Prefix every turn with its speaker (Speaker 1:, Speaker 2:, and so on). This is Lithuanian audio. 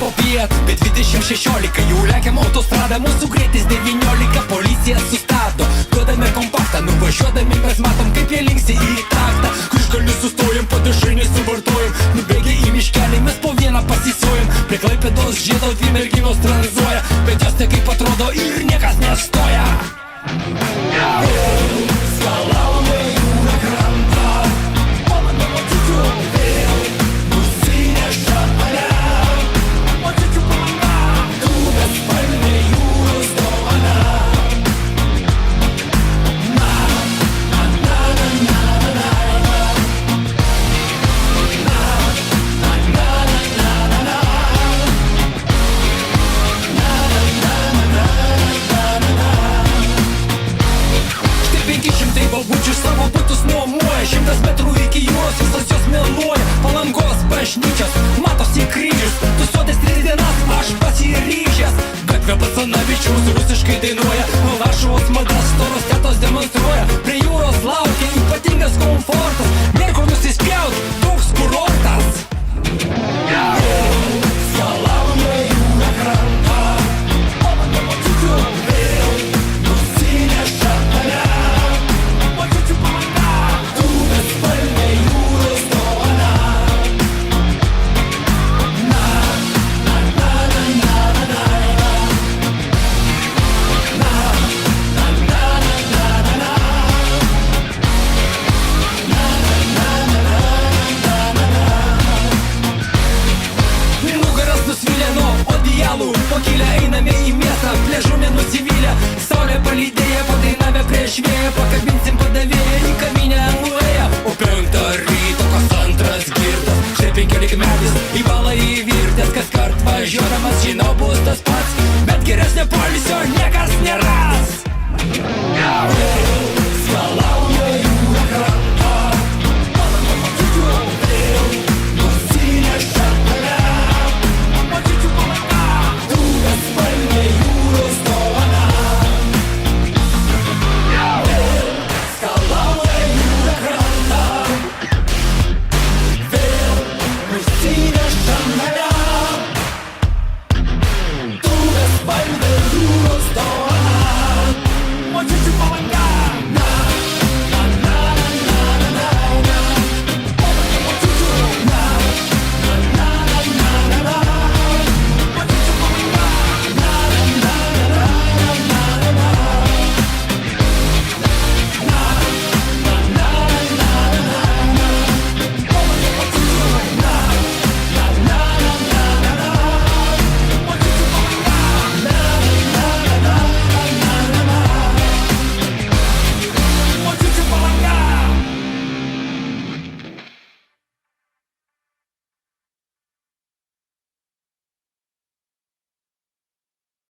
Speaker 1: popiet, bet 2016 jau lekiam autostradą, mūsų greitis 19, policija sustabdo, duodame kompaktą, nuvažiuodami mes matom, kaip jie linksi į taktą. Kryžkalnius sustojam, padažai suvartojam, nubėgę į miškelį mes po vieną pasisojam. Prie Klaipėdos žiedo 2 merginos tranzuoja, bet jos tai kaip atrodo ir niekas nestoja. Skalavome jūrą krantą, o mano močiučių vėl nusineša mane. Močiučių palanga, tu bespalvė jūros dovana. Na, na, na, na, na, na, na. Babučių savo butus nuomoja, 100 metrų iki jūros, visas jos meluoja. Palangos bažnyčios, matosi kryžius, tu sodės 3 dienas, aš pasiryžęs. Gatvė Basanavičiaus rusiškai dainuoja, nuo Varšuvos madas storos tetos demonstruoja. Prie jūros laukia ypatingas komfortas, nėr kur nusispjaut, toks kurortas. Skalavome jūrą krantą, o mano močiučių vėl nusineša mane. Pakilę einame į miestą, pliažų nenusivylę, saulė palydėję, padainavę prieš vėją, pakabinsim padavėją į kavinę nuėję. O 5 ryto kas antras girtas, štai 15 metais į balą įvirtęs, kas kart važiuodamas, žinau, bus tas pats, bet geresnio poilsio niekas neras.